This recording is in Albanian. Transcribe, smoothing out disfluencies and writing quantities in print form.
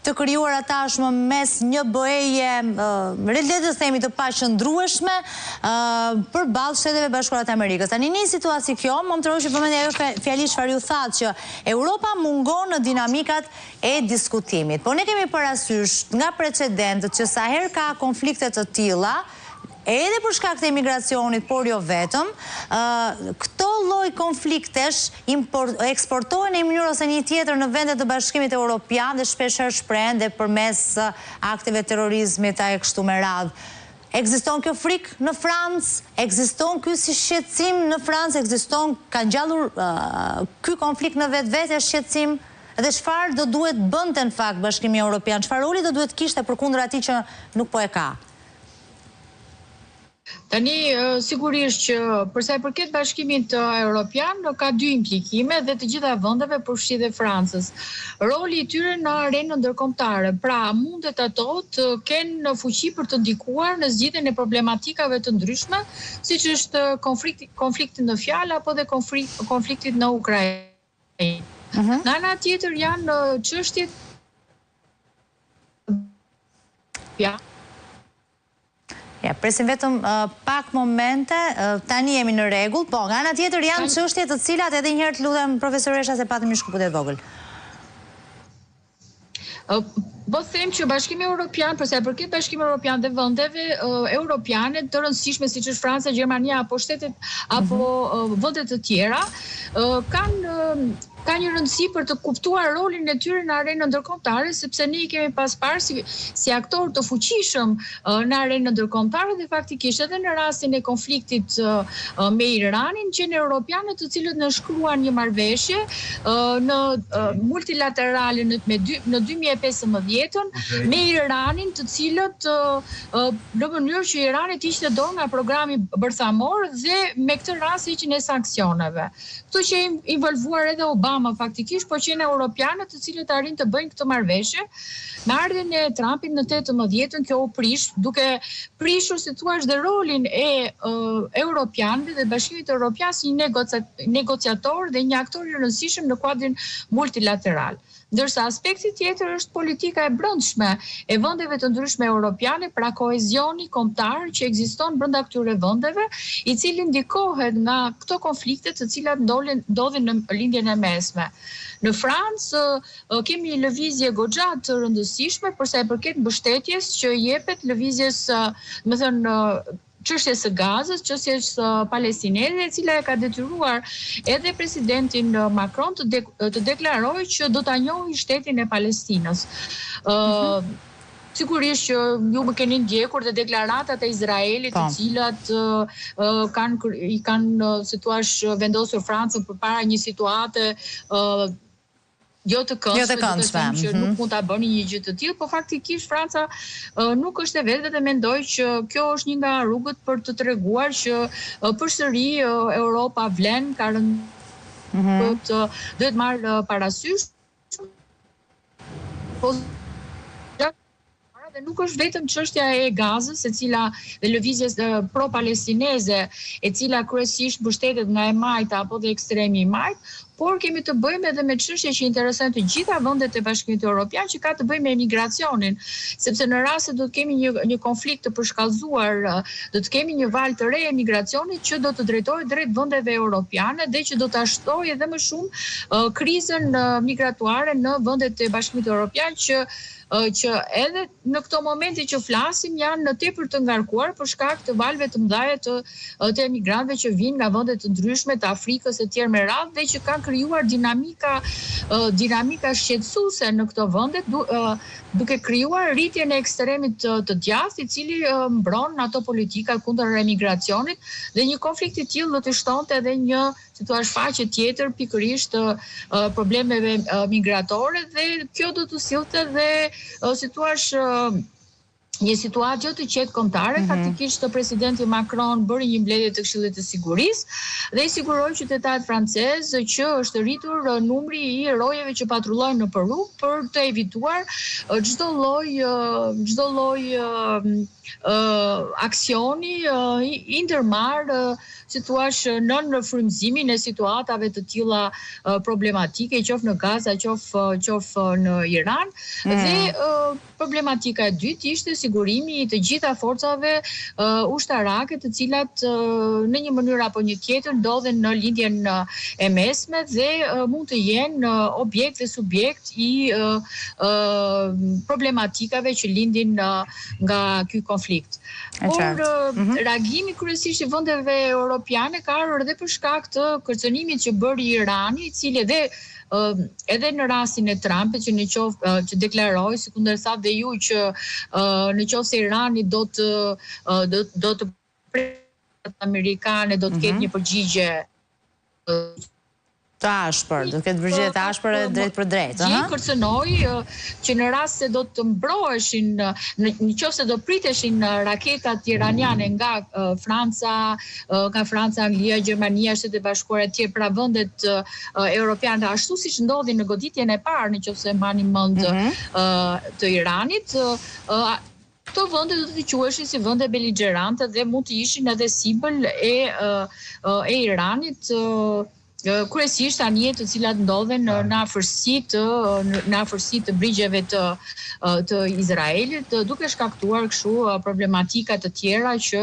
të krijuara tashmë mes një BE-je rreth themi të paqëndrueshme përballë Shteteve Bashkuara të Amerikës. Tani në një situatë kjo, më troshi përmendja ajo fjali çfarë ju thatë që Europa mungon në dinamikat e diskutimit. Po ne kemi parasysh nga precedentët që sa herë ka konflikte të tilla, edhe për shkak të emigracionit, por jo vetëm, këto lloj konfliktesh eksportohen në një mënyrë ose një tjetër në vendet të Bashkimit Evropian dhe shpeshherë shprehen dhe përmes akteve terrorizmit e kështu me radhë. Ekziston kjo frikë në Francë? Ekziston ky si shqetësim në Francë? Ekziston, ka ngjallur ky konflikt në vetvete shqetësim? Dhe çfarë do duhet bënte në fakt Bashkimi Evropian? Çfarë roli do duhet kishte përkundër atij që nuk po e ka? Tani, sigurisht që përsa i përket Bashkimit Evropian, ka dy implikime dhe të gjitha vendeve përfshi dhe Francës. Roli i tyre në arenën ndërkombëtare, pra mundet ato të kenë fuqi për të ndikuar në zgjidhjen e problematikave të ndryshme, siç është konflikti në fjalë apo dhe konfliktit në Ukrainë. Nga ana tjetër janë çështjet Ja, presim vetëm pak momente, tani jemi në rregull, po, nga ana tjetër janë çështje të cilat edhe një herë të lutem profesoresha se patëm një shkëputje të vogël. Po them që Bashkimi Evropian, përsa i përket Bashkimit Evropian dhe vendeve europiane të rëndësishme siç është Franca, Gjermania apo shtetet apo vende të tjera, ka një rëndësi për të kuptuar rolin e tyre në arenën ndërkombëtare, sepse ne i kemi pas parë si aktor të fuqishëm në arenën ndërkombëtare dhe faktikisht edhe në rastin e konfliktit me Iranin, që në europianët të cilët në shkruan një marrëveshje në multilaterale në 2015 me Iranin, të cilët në mënyrë që Irani të hiqte dorë nga programi bërthamor dhe me këtë rast hiqjen e sanksioneve. Kto që involvuar edhe Obama faktikisht, po që në europianët të cilët arrin të bëjnë këtë marrëveshje, me ardhjen e Trumpit në 18-ën kjo u prish, duke prishur si thua dhe rolin e europianëve dhe Bashkimit Evropian si një negociator dhe një aktor i rëndësishëm në kuadrin multilateral. Ndërsa aspekti tjetër është politika e brendshme e vendeve të ndryshme europiane, pra kohezioni kombëtar që ekziston brenda këtyre vendeve, i cili ndikohet nga këto konflikte të cilat ndodhin në lindjen e mesme. Në Francë kemi një lëvizje goxha të rëndësishme përsa i përket mbështetjes që jepet lëvizjes, më thënë, çështjes së Gazës, çështjes palestineze, e cila e ka detyruar edhe presidentin Macron të deklarojë që do ta njohë shtetin e Palestinës. Sigurisht që ju më keni ndjekur dhe deklaratat e Izraelit, të cilat kanë si thua vendosur Francën përpara një situate jo të këndshme, që nuk mund ta bëni një gjë të tillë, po faktikisht Franca nuk është e vetë dhe mendoj që kjo është një nga rrugët për të treguar që përsëri Europa vlen, ka rënë duhet marrë parasysh. Dhe nuk është vetëm çështja e Gazës, dhe lëvizjes pro-palestineze, e cila kryesisht mbështetet nga e majta apo dhe ekstremi i majt, por kemi të bëjmë edhe me çështje që interesojnë të gjitha vendet e Bashkimit Evropian, që ka të bëjë me emigracionin, sepse në rast se do të kemi një konflikt të përshkallëzuar, do të kemi një valë të re emigracionit që do të drejtohet drejt vendeve europiane dhe që do të shtojë edhe më shumë krizën migratuare në vendet e Bashkimit Evropian që edhe në këto momente që flasim janë në tepër të ngarkuar për shkak të valëve të mëdha të emigrantëve që vinë nga vende të ndryshme të Afrikës e tjerë me radhë dhe që kanë krijuar dinamika shqetësuese në këto vende, duke krijuar rritjen e ekstremit të djathtë, i cili mbron ato politika kundër emigracionit dhe një konflikt i tillë do të shtonte edhe një shfaqje tjetër pikërisht problemeve migratore dhe kjo do të sillte dhe një situatë gjë të qetë kombëtare, faktikisht presidenti Macron bëri një mbledhje të Këshillit të Sigurisë dhe i siguroi qytetarët francezë që është rritur numri i rojeve që patrullojnë nëpër rrugë për të evituar çdo lloj aksioni i ndërmarr, si thua, nën frymëzimin e situatave të tilla problematike, qoftë në Gaza, qoftë në Iran. Dhe problematika e dytë ishte sigurimi i të gjitha forcave ushtarake, të cilat në një mënyrë apo një tjetër ndodhen në lindjen e mesme dhe mund të jenë objekt dhe subjekt i problematikave që lindin nga ky konflikt. Por reagimi kryesisht i vendeve europiane ka ardhur edhe për shkak të kërcënimit që bëri Irani, i cili edhe në rastin e Trumpit që deklaroi, sikundërsa dhe ju, që në qoftë se Irani do të amerikane do të ketë një përgjigje të ashpër, do të ketë përgjigje të ashpër drejt për drejt. Ai kërcënoi që në rast se do të mbroheshin, në qoftë se do priteshin raketat iraniane nga Franca, Anglia, Gjermania, Shtetet e Bashkuara e tjerë, pra vendet europiane, ashtu siç ndodhi në goditjen e parë, në qoftë se mbani mend të Iranit, këto vende do të quheshin si vende beligjerante dhe mund të ishin edhe simbol e Iranit, kryesisht anije të cilat ndodhen në afërsi të brigjeve të Izraelit, duke shkaktuar kështu problematika të tjera që